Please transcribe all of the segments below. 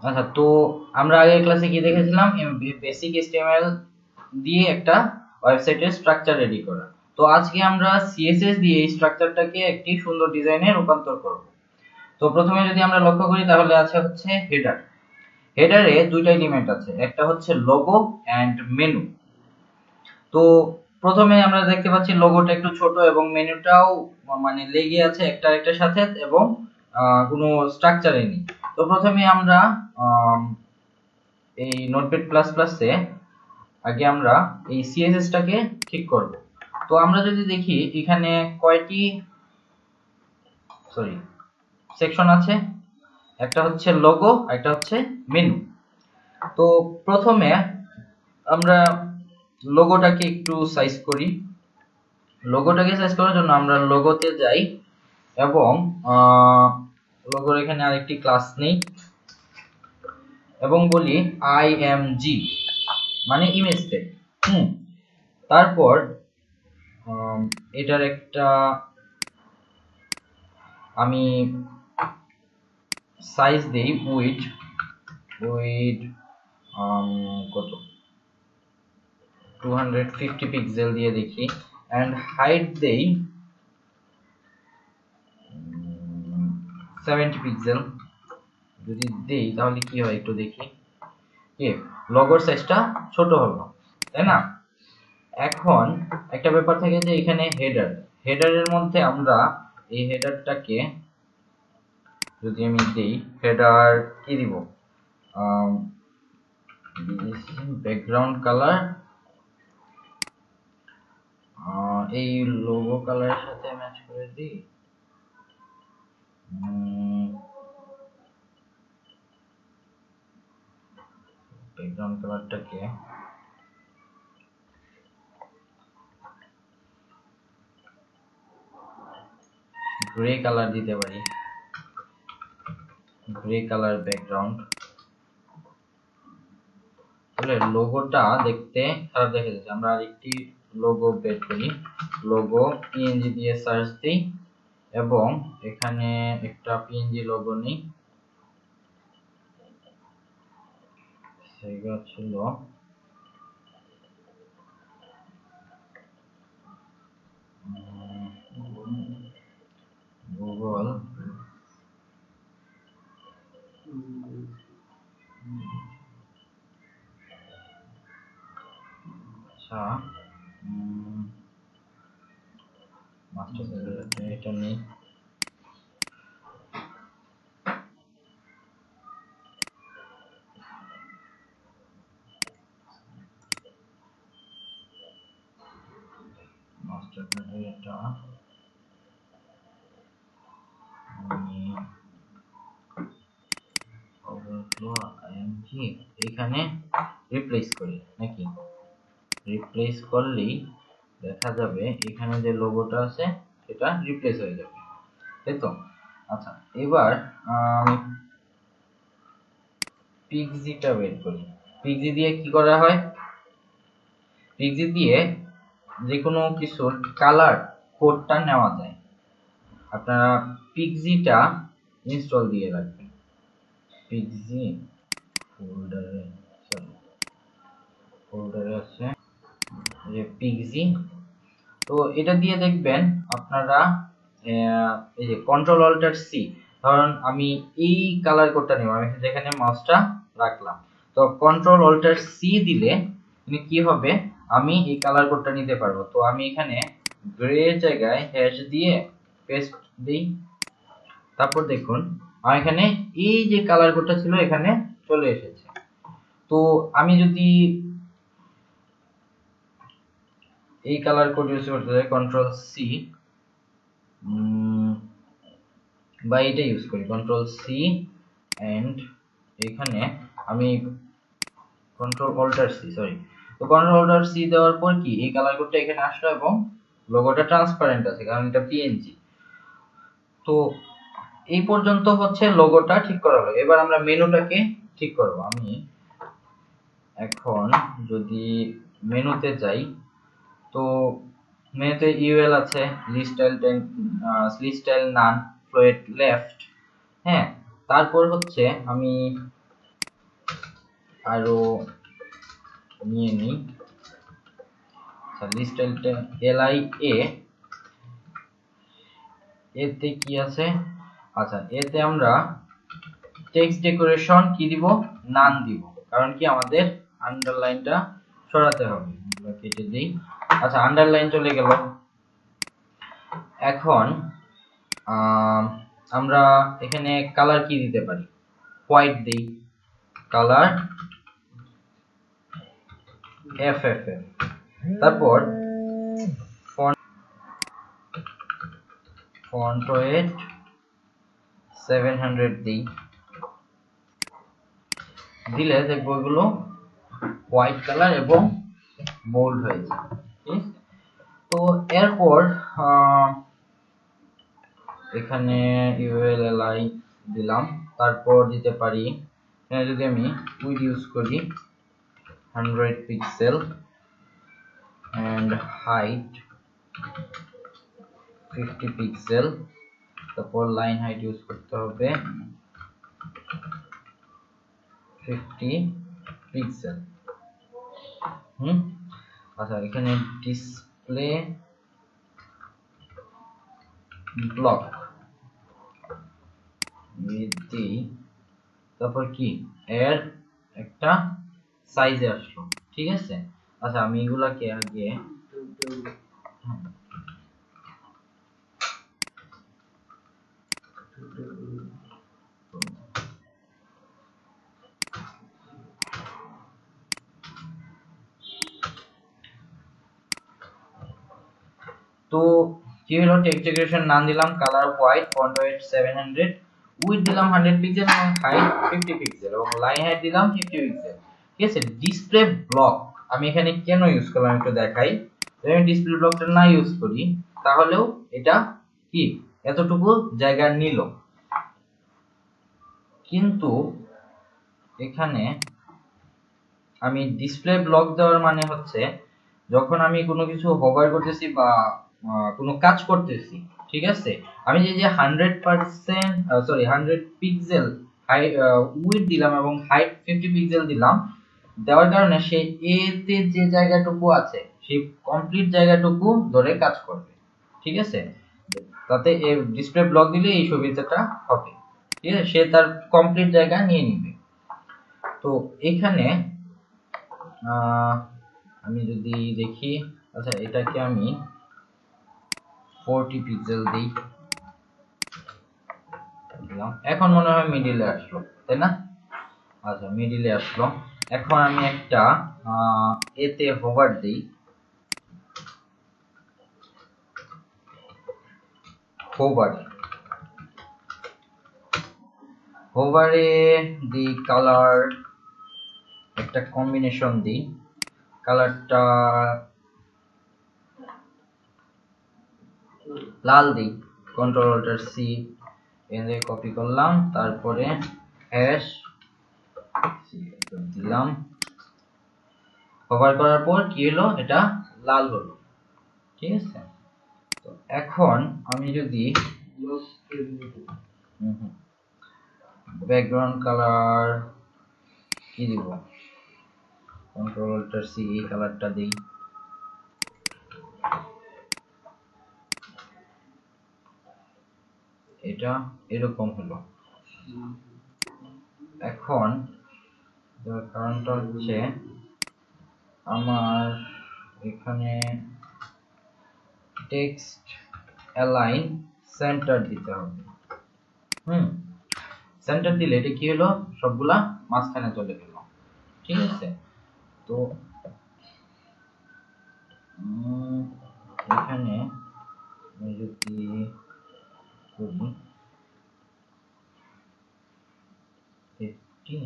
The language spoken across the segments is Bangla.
আচ্ছা, তো আমরা আগের ক্লাসে কি দেখেছিলাম, বেসিক এইচটিএমএল দিয়ে একটা ওয়েবসাইটের স্ট্রাকচার রেডি করা। তো আজকে আমরা সিএসএস দিয়ে এই স্ট্রাকচারটাকে একটি সুন্দর ডিজাইনে রূপান্তর করব। তো প্রথমে যদি আমরা লক্ষ্য করি তাহলে আছে হচ্ছে হেডার। হেডারে দুইটা এলিমেন্ট আছে, একটা হচ্ছে লোগো এন্ড মেনু। তো প্রথমে আমরা দেখতে পাচ্ছি লোগোটা একটু ছোট এবং মেনুটাও মানে লেগে আছে একটা আরেকটার সাথে এবং কোনো স্ট্রাকচারে নেই। তো প্রথমে আমরা এই নোটপ্যাড প্লাস প্লাসে আগে আমরা এই সিএসএস টাকে ঠিক করব। তো আমরা যদি দেখি এখানে কয়টি সেকশন আছে, একটা হচ্ছে লোগো, একটা হচ্ছে মেনু। তো প্রথমে আমরা লোগোটাকে একটু সাইজ করি। লোগোটাকে সাইজ করার জন্য আমরা লোগোতে যাই এবং লোগোর এখানে আরেকটি ক্লাস নেই এবং বলি img মানে ইমেজ ট্যাগ। তারপর এটার একটা আমি সাইজ দেই উইড কত 250 পিক্সেল দিয়ে দেখি এন্ড হাইট দেই 70 পিক্সেল। যদি দেই তাহলে কি হয় একটু দেখি, কি লোগোর সাইজটা ছোট হলো, তাই না? এখন একটা ব্যাপার থাকে যে এখানে হেডারের মধ্যে আমরা এই হেডারটাকে যদি আমি দেই, হেডার কি দিব, ব্যাকগ্রাউন্ড কালার এই লোগো কালারের সাথে ম্যাচ করে দিই। ব্যাকগ্রাউন্ড কালারটাকে গ্রে কালার দিতে পারি, গ্রে কালার ব্যাকগ্রাউন্ড। তাহলে লোগোটা দেখতে খারাপ দেখা যাচ্ছে। আমরা আরেকটি লোগো বের করি, লোগো পিএনজি দিয়ে সার্চ দিই এবং এখানে একটা পিএনজি লোগো নেই, সেটা ছিল গুগল আচ্ছা মাস্টার সাইলেন্ট এটা নেই। মাস্টার সাইলেন্ট এটা এখানে রিপ্লেস করি নাকি, রিপ্লেস করলেই দেখা যাবে এখানে যে লোগোটা আছে সেটা রিপ্লেস হয়ে যাবে, তাই তো? আচ্ছা, এবার আমি পিক্সিটা বের করি। পিক্সি দিয়ে কি করা হয়, পিক্সি দিয়ে যে কোনো কিছুর কালার কোডটা নেওয়া যায়। আপনারা পিক্সিটা ইনস্টল দিয়ে রাখবেন, পিক্সি ফোল্ডারে আছে যে পিক্সি। তো এটা দিয়ে দেখবেন আপনারা এই যে কন্ট্রোল অল্টার সি, ধরুন আমি এই কালার কোডটা নেব, আমি যেখানে মাউসটা রাখলাম, তো কন্ট্রোল অল্টার সি দিলে কি হবে, আমি এই কালার কোডটা নিতে পারবো। তো আমি এখানে গ্রে জায়গায় হ্যাশ দিয়ে পেস্ট দিই, তারপর দেখুন আমার এখানে এই যে কালার কোডটা ছিল এখানে চলে এসেছে। তো আমি যদি এই কালার কোড ইউজ করতে চাই, কন্ট্রোল সি বা এটা ইউজ করি, কন্ট্রোল সি এন্ড এখানে আমি কন্ট্রোল অল্টার সি, তো কন্ট্রোল অল্টার সি দেওয়ার পর কি এই কালার কোডটা এখানে আসলো এবং লোগোটা ট্রান্সপারেন্ট আছে কারণ এটা পিএনজি। তো এই পর্যন্ত হচ্ছে লোগোটা ঠিক করা হলো। এবার আমরা মেনুটাকে ঠিক করব। আমি এখন যদি মেনুতে যাই, তো মেনুতে ইউএল আছে, লিস্ট স্টাইল নান, ফ্লোট লেফট। হ্যাঁ, তারপর হচ্ছে আমি আরো নিয়ে নিই। লিস্ট LIA এতে কি আছে? আচ্ছা, এতে আমরা টেক্সট ডেকোরেশন কি দিব? নান দিব, কারণ কি আমাদের আন্ডারলাইনটা সরাতে হবে। আমরা কেটে দেই। আচ্ছা, আন্ডারলাইন চলে গেল। এখন আমরা এখানে কালার কি দিতে পারি? হোয়াইট দেই, কালার FFF। তারপর ফন্ট ওয়েট 700 দিই। দিলে দেখবো এগুলো হোয়াইট কালার এবং বোল্ড হয়ে যায়। তো এরপর এখানে ULLI দিলাম। তারপর দিতে পারি, এখানে যদি আমি উইড ইউজ করি 100 পিক্সেল and height 50 পিক্সেল। তারপর লাইন হাইট ইউজ করতে হবে 50 পিক্সেল। আচ্ছা, এখানে ডিসপ্লে ব্লক দিই। তারপর কি এর একটা সাইজে আসলো, ঠিক আছে। আচ্ছা, আমি এগুলাকে আগে তো কি হলো, টেক্সট ডেকোরেশন নাম দিলাম colour white, font wait 700, width দিলাম 100 পিক্সেল এবং হাইট 50 পিক্সেল এবং লাইন হাইট দিলাম 50 পিক্সেল। ঠিক আছে। ডিসপ্লে ব্লক আমি এখানে কেন ইউজ করলাম একটু দেখাই। যদি আমি ডিসপ্লে ব্লকটা না ইউজ করি তাহলেও এটা কি এতটুকু জায়গা নিল, কিন্তু এখানে আমি ডিসপ্লে ব্লক দেওয়ার মানে হচ্ছে যখন আমি কোনো কিছু হোভার করতেছি বা কোনো কাজ করতেছি, ঠিক আছে, আমি যে 100 পিক্সেল উইডথ দিলাম এবং হাইট 50 পিক্সেল দিলাম, দেওয়ার কারণে সে এ তে যে জায়গাটুকু আছে সেই কমপ্লিট জায়গাটুকু ধরে কাজ করবে, ঠিক আছে। তাতে ডিসপ্লে ব্লক দিলে এই সুবিধাটা হবে, ঠিক আছে, সে তার কমপ্লিট জায়গা নিয়ে নিবে। তো এখানে আমি যদি দেখি, আচ্ছা এটাকে আমি 40 পিক্সেল দিই, এখন মনে হয় মিডিলে আসলো, তাই না? আচ্ছা, মিডিলে আসলো। এখন আমি একটা এতে হোভার দিই, হোভারে দিই কালার, একটা কম্বিনেশন দিই, কালারটা লাল দিই, কন্ট্রোল অল্টার সি এনে কপি করলাম, তারপরে হ্যাশ দিলাম। কভার করার পর কি হলো, এটা লাল হলো, ঠিক আছে। তো এখন আমি যদি ব্যাকগ্রাউন্ড কালার কি দিব, কন্ট্রোল অল্টার সি এই কালারটা দিই, এটা এরকম হলো। এখন কারণটা হচ্ছে আমার এখানে টেক্সট অ্যালাইন সেন্টার দিতে হবে। সেন্টার দিলে এটা কি হলো, সবগুলা মাঝখানে চলে গেল, ঠিক আছে। তো এখানে আমি যদি করি 50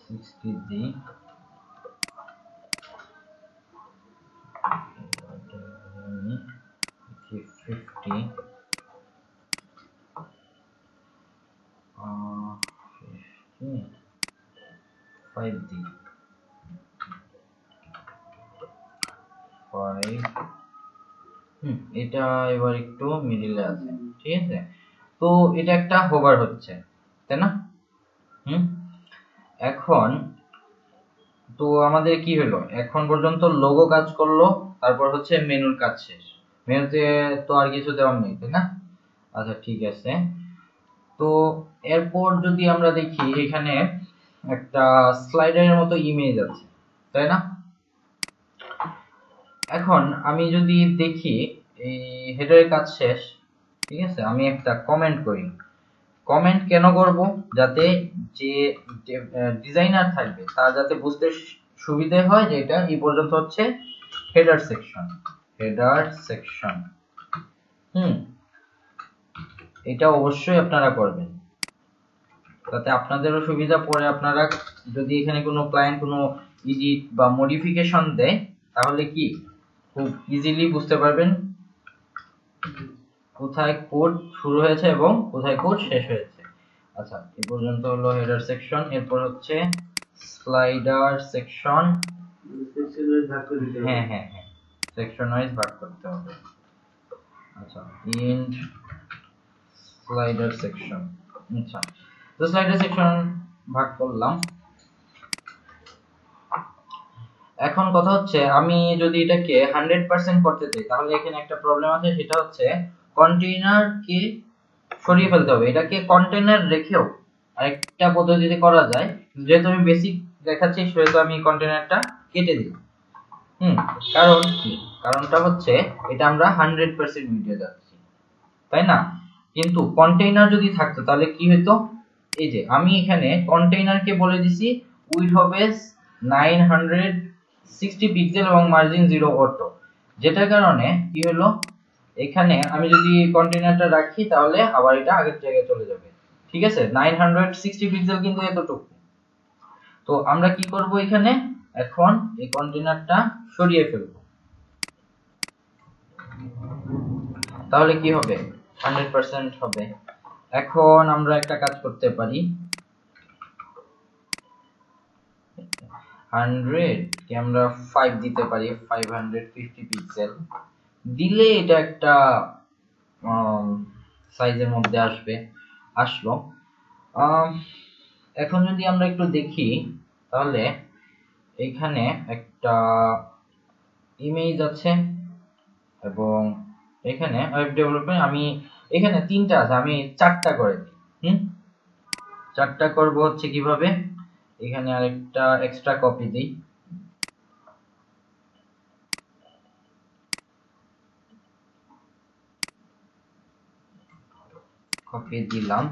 60 দিই, 50 5 দিই, 5 এটা এবার একটু মিডিলে আছে, ঠিক আছে। তো এটা একটা হোভার হচ্ছে, তাই না? এখন তো আমাদের কি হলো, এখন পর্যন্ত লোগো কাজ করলো, তারপর হচ্ছে মেনুর কাজ শেষ। মেনুতে তো আর কিছু দেওয়ার নেই, তাই না? আচ্ছা ঠিক আছে। তো এরপর যদি আমরা দেখি এখানে একটা স্লাইডারের মতো ইমেজ আছে, তাই না? এখন আমি যদি দেখি এই হেডারের কাজ শেষ, ঠিক আছে, আমি একটা কমেন্ট করি। কমেন্ট কেন করব? যাতে যে ডিজাইনার থাকবে তার যাতে বুঝতে সুবিধা হয় যে এটা এই পর্যন্ত হচ্ছে হেডার সেকশন। হেডার সেকশন এটা অবশ্যই আপনারা করবেন, তাতে আপনাদেরও সুবিধা। পরে আপনারা যদি এখানে কোনো ক্লায়েন্ট কোনো এডিট বা মডিফিকেশন দেয়, তাহলে কি খুব ইজিলি বুঝতে পারবেন কোথায় কোড শুরু হয়েছে এবং কোথায় কোড শেষ হয়েছে। আচ্ছা, এই পর্যন্ত হলো হেডার সেকশন। এরপর হচ্ছে স্লাইডার সেকশন। হ্যাঁ হ্যাঁ হ্যাঁ, সেকশন ওয়াইজ ভাগ করতে হবে। আচ্ছা, ইন্ড স্লাইডার সেকশন। আচ্ছা, তো স্লাইডার সেকশন ভাগ করলাম। এখন কথা হচ্ছে আমি যদি এটাকে 100% করতে চাই, তাহলে এখানে একটা প্রবলেম আছে, সেটা হচ্ছে কন্টেইনারকে সরিয়ে ফেলতে হবে। এটাকে কন্টেইনার রেখেও আরেকটা পদ্ধতিতে করা যায়, যেহেতু আমি বেসিক দেখাচ্ছি সেহেতু আমি কন্টেইনারটা কেটে দিই। কারণ কি? কারণটা হচ্ছে এটা আমরা 100% মিডিয়া যাচ্ছি, তাই না? কিন্তু কন্টেইনার যদি থাকতো তাহলে কি হতো, এই যে আমি এখানে কন্টেইনারকে বলে দিছি উইডথ হবে 960 পিক্সেল এবং মার্জিন 0 অটো, যেটার কারণে কি হলো, এখানে আমি যদি কন্টেইনারটা রাখি তাহলে আবার এটা আগের জায়গায় চলে যাবে। ঠিক আছে, 960 পিক্সেল কিন্তু এতটুকু। তো আমরা কি করব, এখানে এখন এই কন্টেইনারটা সরিয়ে ফেলবো। তাহলে কি হবে, 100% হবে। এখন আমরা একটা কাজ করতে পারি, 100 কে আমরা 5 দিতে পারি, 550 পিক্সেল দিলে এটা একটা সাইজের মধ্যে আসবে। আসলো। এখন যদি আমরা একটু দেখি, তাহলে এখানে একটা ইমেজ আছে এবং এখানে ওয়েব ডেভেলপমেন্ট, আমি এখানে 3টা আছে, আমি 4টা করে দিই। 4টা করব হচ্ছে কিভাবে, এখানে আরেকটা এক্সট্রা কপি দিই। কপি দিলাম,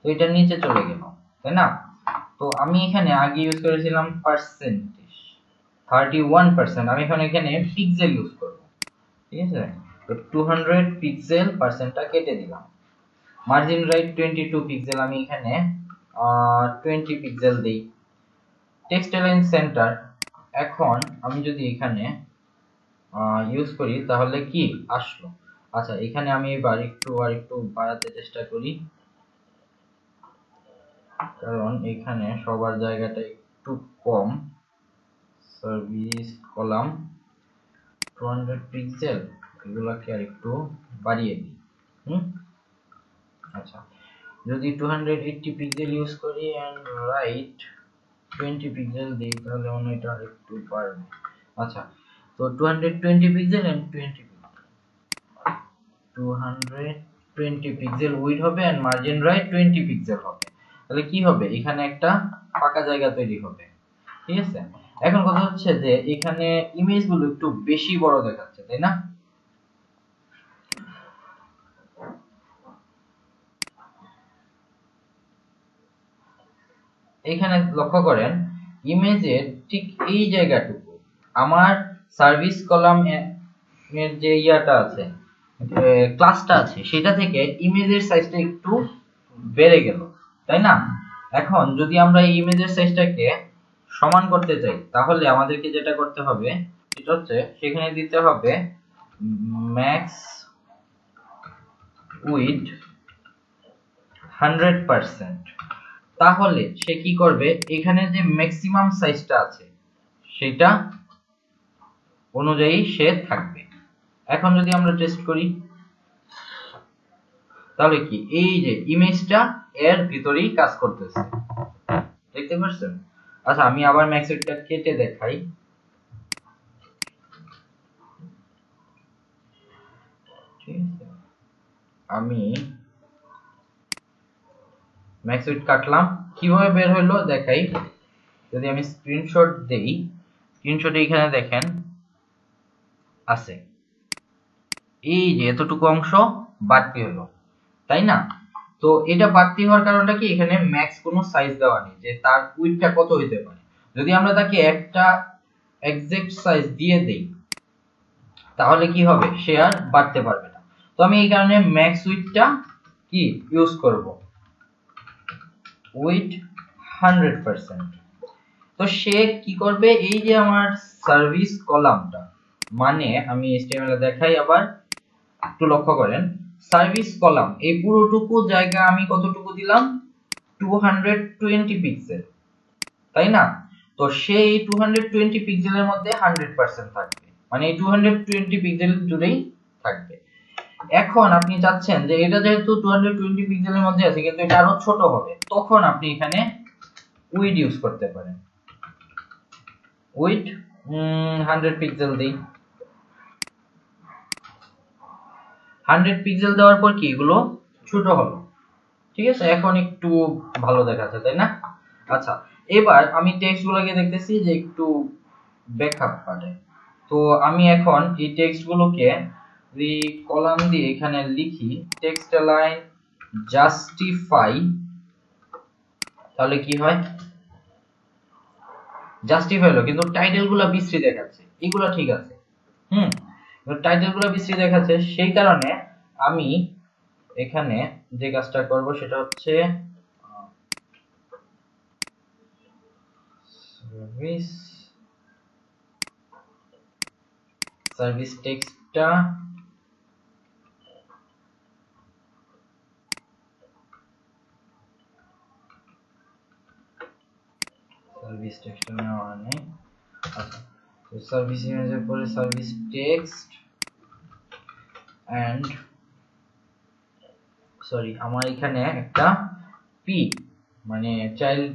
তো এটা নিচে চলে গেল, তাই না? তো আমি এখানে আগে ইউজ করেছিলাম পার্সেন্টেজ 31%, আমি এখন এখানে পিক্সেল ইউজ করব। ঠিক আছে, তো 200 পিক্সেল পার্সেন্টটা কেটে দিলাম। মার্জিন রাইট 22 পিক্সেল, আমি এখানে 20 পিক্সেল দেই। টেক্সট অ্যালাইন সেন্টার, এখন আমি যদি এখানে ইউজ করি তাহলে কি আসলো। আচ্ছা, এখানে আমি এবার আরেকটু বাড়াতে চেষ্টা করি, কারণ এখানে সবার জায়গাটা একটু কম। সার্ভিস কলাম 200 পিক্সেল, এগুলাকে আরেকটু বাড়িয়ে দিই। আচ্ছা, যদি 280 পিক্সেল ইউজ করি এন্ড রাইট 20 পিক্সেল দিই তাহলে মনে হয় এটা আরেকটু বাড়বে। আচ্ছা, তো 220 পিক্সেল এন্ড 220 পিক্সেল উইডথ হবে এন্ড মার্জিন রাইট 20 পিক্সেল হবে। তাহলে কি হবে, এখানে একটা ফাঁকা জায়গা তৈরি হবে। ঠিক আছে, এখন কথা হচ্ছে যে এখানে ইমেজগুলো একটু বেশি বড় দেখাচ্ছে, তাই না? এখানে লক্ষ্য করেন ইমেজের ঠিক এই জায়গাটুকু আমার সার্ভিস কলাম এর যে ইয়াটা আছে, ক্লাসটা আছে, সেটা থেকে ইমেজের সাইজটা একটু বেড়ে গেল, তাই না? এখন যদি আমরা এই ইমেজের সাইজটাকে সমান করতে চাই, তাহলে আমাদেরকে যেটা করতে হবে সেটা হচ্ছে সেখানে দিতে হবে ম্যাক্স উইডথ 100%। তাহলে সে কি করবে, এখানে যে ম্যাক্সিমাম সাইজটা আছে সেটা অনুযায়ী সে থাকবে। এখন যদি আমরা টেস্ট করি, তাহলে কি এই যে ইমেজটা এর ভিতরেই কাজ করতেছে, দেখতে পাচ্ছেন? আচ্ছা আমি আবার ম্যাক্সওয়েটটা কেটে দেখাই। ঠিক আছে, আমি ম্যাক্সওয়েট কাটলাম, কিভাবে বের হলো দেখাই। যদি আমি স্ক্রিনশট দেই, স্ক্রিনশটে এখানে দেখেন আছে এই যে এতটুকু অংশ বাড়তি হলো, তাই না? তো এটা বাড়তি হওয়ার কারণটা কি, এখানে ম্যাক্স কোনো সাইজ দেওয়া নেই যে তার উইডথটা কত হইতে পারে। যদি আমরা তাকে একটা এক্সাক্ট সাইজ দিয়ে দেই তাহলে কি হবে, সে আর বাড়তে পারবে না। তো আমি এই কারণে ম্যাক্স উইডথটা কি ইউজ করব, উইথ 100%। তো সে কি করবে, এই যে আমার সার্ভিস কলামটা, মানে আমি HTML এ দেখাই আবার, একটু লক্ষ্য করেন, সার্ভিস কলাম এই পুরোটুকু জায়গা আমি কতটুকু দিলাম, 220 পিক্সেল, তাই না? তো সেই 220 পিক্সেলের মধ্যে 100% থাকবে, মানে এই 220 পিক্সেল জুড়েই থাকবে। এখন আপনি চাচ্ছেন যে এটা যেহেতু 220 পিক্সেলের মধ্যে আছে কিন্তু এটা আরো ছোট হবে, তখন আপনি এখানে উইড ইউজ করতে পারেন। উইড 100 পিক্সেল দেই, 100 পিক্সেল দেওয়ার পর কি এগুলো ছোট হলো, ঠিক আছে? এখন একটু ভালো দেখাচ্ছে, তাই না? আচ্ছা এবার আমি টেক্সট গুলোকে দেখতেছি যে একটু ব্যাকআপ পারে। তো আমি এখন এই টেক্সট গুলোকে এই কলাম দিয়ে এখানে লিখি টেক্সট লাইন জাস্টিফাই, তাহলে কি হয়, জাস্টিফাই হলো, কিন্তু টাইটেল গুলো বিশ্রী দেখাচ্ছে, এগুলো ঠিক আছে। টাইটেল গুলো বিশ্রী দেখাচ্ছে, সেই কারণে আমি এখানে যে কাজটা করব সেটা হচ্ছে সার্ভিস টেক্সটটা সার্ভিস টেক্সটটা নেওয়া নেই। আচ্ছা তো সার্ভিস ইমেজের পরে সার্ভিস টেক্সট এন্ড সরি, আমার এখানে একটা পি মানে চাইল্ড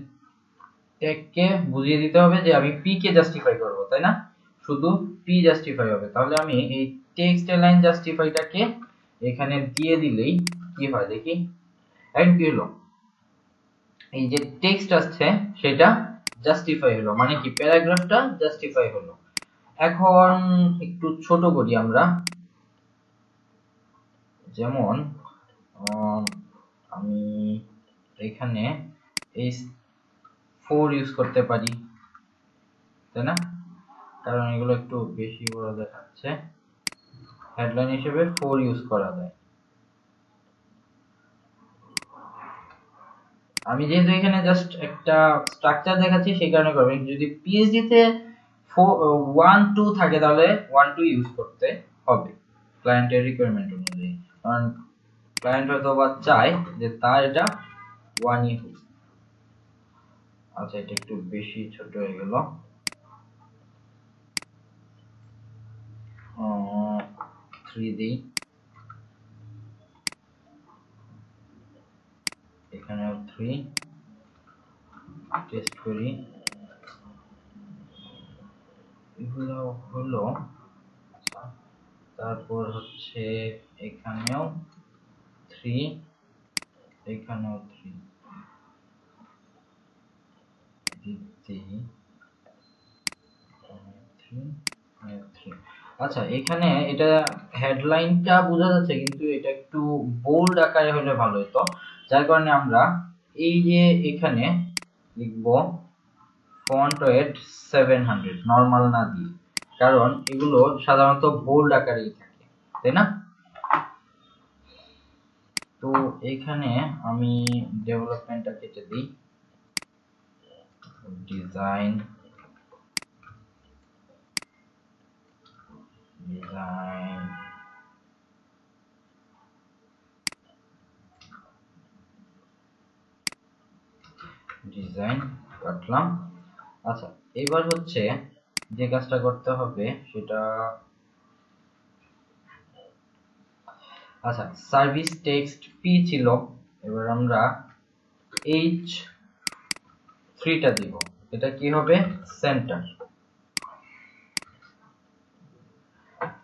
ট্যাগকে বুঝিয়ে দিতে হবে যে আমি পি কে জাস্টিফাই করব, তাই না? শুধু পি জাস্টিফাই হবে। তাহলে আমি এই টেক্সট লাইন জাস্টিফাইটাকে এখানে দিয়ে দিলেই কি হয় দেখি, এন্ড কি হলো, এই যে টেক্সট আসছে সেটা জাস্টিফাই হলো, মানে কি প্যারাগ্রাফটা জাস্টিফাই হলো। এখন একটু ছোট করি আমরা, যেমন আমি এখানে এই 4 ইউজ করতে পারি, তাই না? কারণ এগুলো একটু বেশি বড় দেখাচ্ছে, হেডলাইন হিসেবে 4 ইউজ করা যায়। আমি যেহেতু এখানে জাস্ট একটা স্ট্রাকচার দেখাচ্ছি সেই কারণে করবেন, যদি পিএইচডি তে 1 2 থাকে তাহলে 1 2 ইউজ করতে হবে ক্লায়েন্টের রিকোয়ারমেন্ট অনুযায়ী, কারণ ক্লায়েন্ট হয়তো বা চায় যে তার এটা 1 ই হোক। আচ্ছা এটা একটু বেশি ছোট হয়ে গেল, 3 দেই, এখানেও 3, টেস্ট করি, এগুলো হলো। আচ্ছা তারপর হচ্ছে এখানেও 3, এখানেও 3 দিতেই 3। আচ্ছা এখানে এটা হেডলাইনটা বোঝা যাচ্ছে কিন্তু এটা একটু বোল্ড আকারে হলে ভালো হতো, যার কারণে আমরা এই যে এখানে লিখব ফন্ট ওয়েট 700 নরমাল না দিয়ে, কারণ এগুলো সাধারণত বোল্ড আকারেই থাকে, তাই না? তো এখানে আমি ডেভেলপমেন্টটা কেটে দিই, ডিজাইন ডিজাইন ডিজাইন কাটলাম। আচ্ছা এবার হচ্ছে যে কাজটা করতে হবে সেটা, আচ্ছা, সার্ভিস টেক্সট পি ছিল, এবার আমরা h3 টা দিব, এটা কি হবে সেন্টার।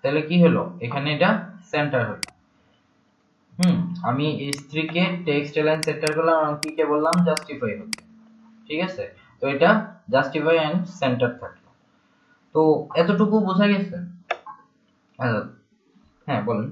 তাহলে কি হলো, এখানে এটা সেন্টার হলো। আমি h3 কে টেক্সট এলাইন সেন্টার করলাম, আর p কে বললাম জাস্টিফাই হতে। ঠিক আছে, তো এটা জাস্টিফাই এন্ড সেন্টার থাকলো। তো এতটুকু বোঝা গেছে? হ্যাঁ বলেন।